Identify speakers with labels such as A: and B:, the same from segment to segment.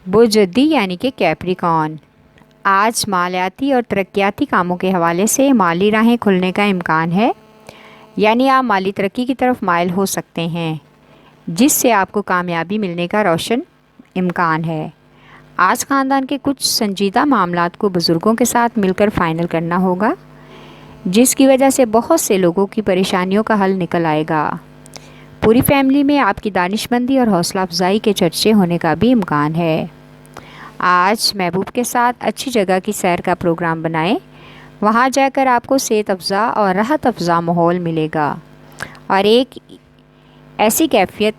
A: برج یعنی کہ کیپریکارن، آج مالیاتی اور ترقیاتی کاموں کے حوالے سے مالی راہیں کھلنے کا امکان ہے، یعنی آپ مالی ترقی کی طرف مائل ہو سکتے ہیں، جس سے آپ کو کامیابی ملنے کا روشن امکان ہے۔ آج خاندان کے کچھ سنجیدہ معاملات کو بزرگوں کے ساتھ مل کر فائنل کرنا ہوگا، جس کی وجہ سے بہت سے لوگوں کی پریشانیوں کا حل نکل آئے گا۔ پوری فیملی میں آپ کی دانش مندی اور حوصلہ افزائی کے چرچے ہونے کا بھی امکان ہے۔ آج محبوب کے ساتھ اچھی جگہ کی سیر کا پروگرام بنائیں، وہاں جا کر آپ کو صحت افزا اور راحت افزا ماحول ملے گا اور ایک ایسی کیفیت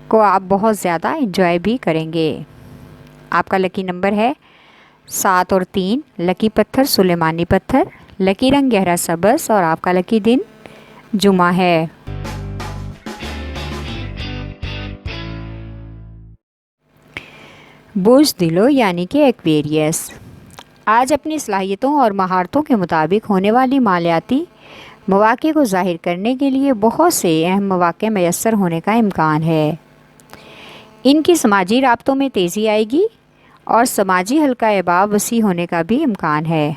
A: کو آپ بہت زیادہ انجوائے بھی کریں گے۔ آپ کا لکی نمبر ہے 7 اور 3، لکی پتھر سلیمانی پتھر، لکی رنگ گہرا سبز اور آپ کا لکی دن جمعہ ہے۔ بزدل یعنی کہ ایکویریس، آج اپنی صلاحیتوں اور مہارتوں کے مطابق ہونے والی مالیاتی مواقع کو ظاہر کرنے کے لیے بہت سے اہم مواقع میسر ہونے کا امکان ہے۔ ان کی سماجی رابطوں میں تیزی آئے گی اور سماجی حلقہ احباب وسیع ہونے کا بھی امکان ہے۔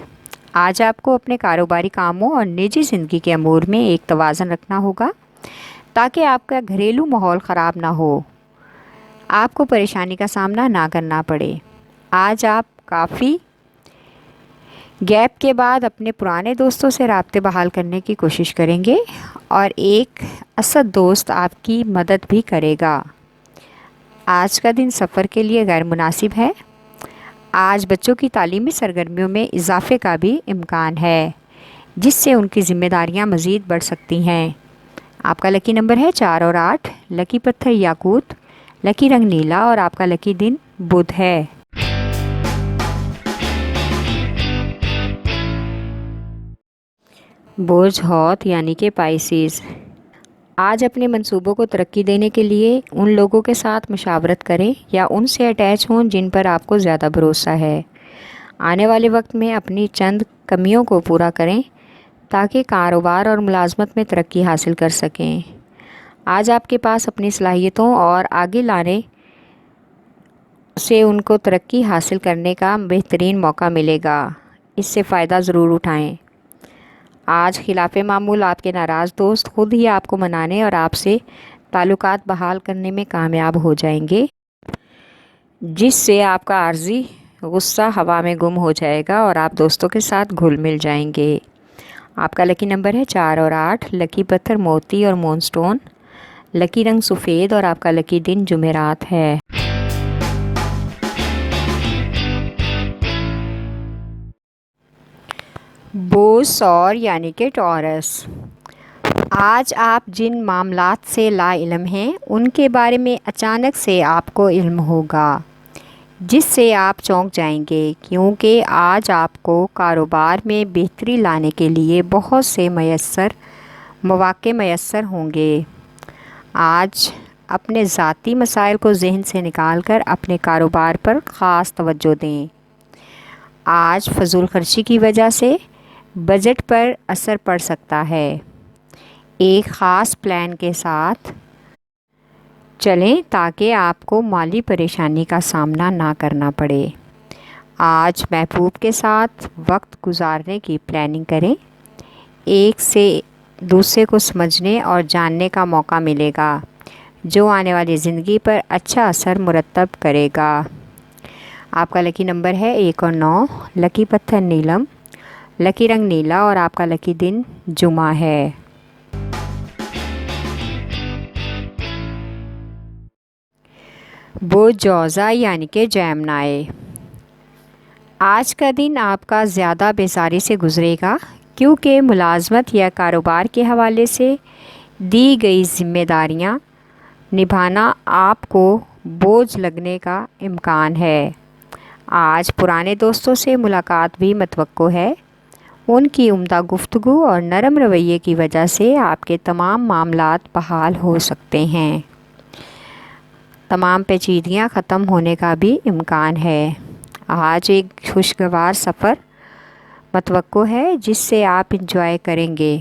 A: آج آپ کو اپنے کاروباری کاموں اور نجی زندگی کے امور میں ایک توازن رکھنا ہوگا تاکہ آپ کا گھریلو ماحول خراب نہ ہو، آپ کو پریشانی کا سامنا نہ کرنا پڑے۔ آج آپ کافی گیپ کے بعد اپنے پرانے دوستوں سے رابطے بحال کرنے کی کوشش کریں گے اور ایک اسد دوست آپ کی مدد بھی کرے گا۔ آج کا دن سفر کے لیے غیر مناسب ہے۔ آج بچوں کی تعلیمی سرگرمیوں میں اضافے کا بھی امکان ہے، جس سے ان کی ذمہ داریاں مزید بڑھ سکتی ہیں۔ آپ کا لکی نمبر ہے 4 اور 8، لکی پتھر یاقوت، لکی رنگ نیلا اور آپ کا لکی دن بدھ ہے۔ برج حوت یعنی کہ پائسیز، آج اپنے منصوبوں کو ترقی دینے کے لیے ان لوگوں کے ساتھ مشاورت کریں یا ان سے اٹیچ ہوں جن پر آپ کو زیادہ بھروسہ ہے۔ آنے والے وقت میں اپنی چند کمیوں کو پورا کریں تاکہ کاروبار اور ملازمت میں ترقی حاصل کر سکیں۔ آج آپ کے پاس اپنی صلاحیتوں اور آگے لانے سے ان کو ترقی حاصل کرنے کا بہترین موقع ملے گا، اس سے فائدہ ضرور اٹھائیں۔ آج خلاف معمول آپ کے ناراض دوست خود ہی آپ کو منانے اور آپ سے تعلقات بحال کرنے میں کامیاب ہو جائیں گے، جس سے آپ کا عارضی غصہ ہوا میں گم ہو جائے گا اور آپ دوستوں کے ساتھ گھل مل جائیں گے۔ آپ کا لکی نمبر ہے 4 اور 8، لکی پتھر موتی اور مون سٹون، لکی رنگ سفید اور آپ کا لکی دن جمعرات ہے۔ برج ثور یعنی کہ ٹورس، آج آپ جن معاملات سے لا علم ہیں ان کے بارے میں اچانک سے آپ کو علم ہوگا، جس سے آپ چونک جائیں گے، کیونکہ آج آپ کو کاروبار میں بہتری لانے کے لیے بہت سے مواقع میسر ہوں گے۔ آج اپنے ذاتی مسائل کو ذہن سے نکال کر اپنے کاروبار پر خاص توجہ دیں۔ آج فضول خرچی کی وجہ سے بجٹ پر اثر پڑ سکتا ہے، ایک خاص پلان کے ساتھ چلیں تاکہ آپ کو مالی پریشانی کا سامنا نہ کرنا پڑے۔ آج محبوب کے ساتھ وقت گزارنے کی پلاننگ کریں، ایک سے دوسرے کو سمجھنے اور جاننے کا موقع ملے گا جو آنے والی زندگی پر اچھا اثر مرتب کرے گا۔ آپ کا لکی نمبر ہے 1 اور 9، لکی پتھر نیلم، لکی رنگ نیلا اور آپ کا لکی دن جمعہ ہے۔ برج جوزا یعنی کہ جیمنائی، آج کا دن آپ کا زیادہ بیزاری سے گزرے گا کیونکہ ملازمت یا کاروبار کے حوالے سے دی گئی ذمہ داریاں نبھانا آپ کو بوجھ لگنے کا امکان ہے۔ آج پرانے دوستوں سے ملاقات بھی متوقع ہے، ان کی عمدہ گفتگو اور نرم رویے کی وجہ سے آپ کے تمام معاملات بحال ہو سکتے ہیں، تمام پیچیدگیاں ختم ہونے کا بھی امکان ہے۔ آج ایک خوشگوار سفر متوقع ہے جس سے آپ انجوائے کریں گے۔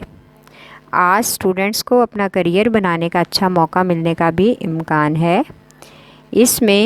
A: آج اسٹوڈنٹس کو اپنا کیریئر بنانے کا اچھا موقع ملنے کا بھی امکان ہے، اس میں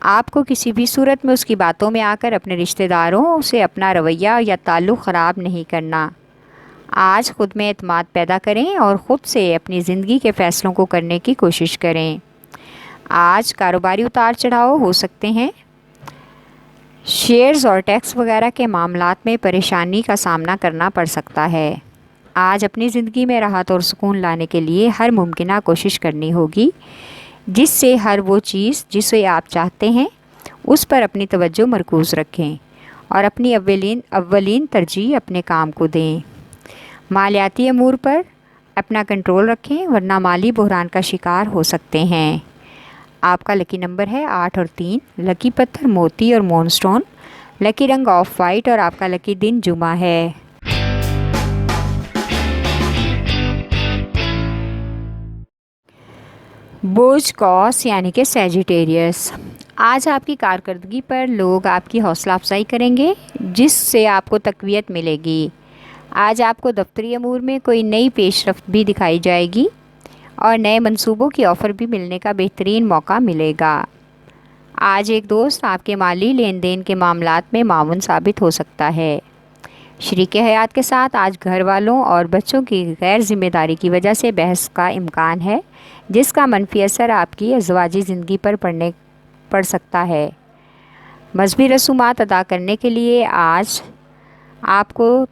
A: آپ کو کسی بھی صورت میں اس کی باتوں میں آ کر اپنے رشتہ داروں سے اپنا رویہ یا تعلق خراب نہیں کرنا۔ آج خود میں اعتماد پیدا کریں اور خود سے اپنی زندگی کے فیصلوں کو کرنے کی کوشش کریں۔ آج کاروباری اتار چڑھاؤ ہو سکتے ہیں۔ شیئرز اور ٹیکس وغیرہ کے معاملات میں پریشانی کا سامنا کرنا پڑ سکتا ہے۔ آج اپنی زندگی میں راحت اور سکون لانے کے لیے ہر ممکنہ کوشش کرنی ہوگی، جس سے ہر وہ چیز جسے آپ چاہتے ہیں اس پر اپنی توجہ مرکوز رکھیں اور اپنی اولین ترجیح اپنے کام کو دیں۔ مالیاتی امور پر اپنا کنٹرول رکھیں ورنہ مالی بحران کا شکار ہو سکتے ہیں۔ آپ کا لکی نمبر ہے 8 اور 3، لکی پتھر موتی اور مون سٹون، لکی رنگ آف وائٹ اور آپ کا لکی دن جمعہ ہے۔ برج قوس یعنی کہ سیجیٹیریس، آج آپ کی کارکردگی پر لوگ آپ کی حوصلہ افزائی کریں گے، جس سے آپ کو تقویت ملے گی۔ آج آپ کو دفتری امور میں کوئی نئی پیش رفت بھی دکھائی جائے گی اور نئے منصوبوں کی آفر بھی ملنے کا بہترین موقع ملے گا۔ آج ایک دوست آپ کے مالی لین دین کے معاملات میں معاون ثابت ہو سکتا ہے۔ شریک حیات کے ساتھ آج گھر والوں اور بچوں کی غیر ذمہ داری کی وجہ سے بحث کا امکان ہے، جس کا منفی اثر آپ کی ازدواجی زندگی پر پڑ سکتا ہے۔ مذہبی رسومات ادا کرنے کے لیے آج آپ کو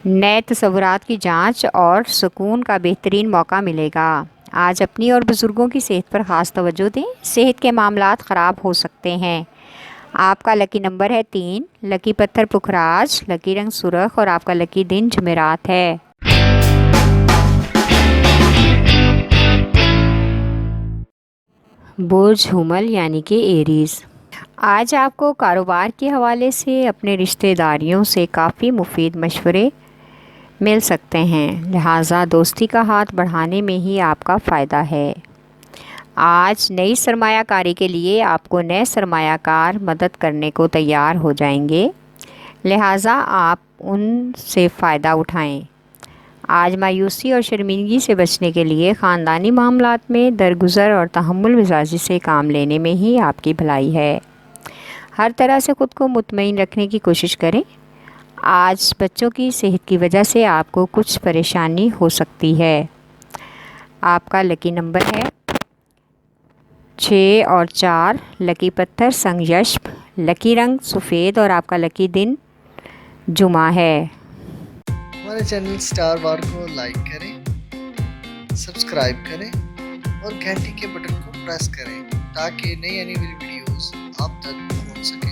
A: نئے تصورات کی جانچ اور سکون کا بہترین موقع ملے گا۔ آج اپنی اور بزرگوں کی صحت پر خاص توجہ دیں، صحت کے معاملات خراب ہو سکتے ہیں۔ آپ کا لکی نمبر ہے 3، لکی پتھر پکھراج، لکی رنگ سرخ اور آپ کا لکی دن جمعرات ہے۔ برج حمل یعنی کہ ایریز، آج آپ کو کاروبار کے حوالے سے اپنے رشتہ داریوں سے کافی مفید مشورے مل سکتے ہیں، لہٰذا دوستی کا ہاتھ بڑھانے میں ہی آپ کا فائدہ ہے۔ آج نئی سرمایہ کاری کے لیے آپ کو نئے سرمایہ کار مدد کرنے کو تیار ہو جائیں گے، لہٰذا آپ ان سے فائدہ اٹھائیں۔ آج مایوسی اور شرمندگی سے بچنے کے لیے خاندانی معاملات میں درگزر اور تحمل مزاجی سے کام لینے میں ہی آپ کی بھلائی ہے۔ ہر طرح سے خود کو مطمئن رکھنے کی کوشش کریں۔ آج بچوں کی صحت کی وجہ سے آپ کو کچھ پریشانی ہو سکتی ہے۔ آپ کا لکی نمبر ہے 6 اور 4، لکی پتھر سنگ یشب، لکی رنگ سفید اور آپ کا لکی دن جمعہ ہے۔
B: ہمارے چینل سٹار وار کو لائک کریں، سبسکرائب کریں اور گھنٹی کے بٹن کو پریس کریں تاکہ نئی آنے والی ویڈیوز آپ تک پہنچ سکیں۔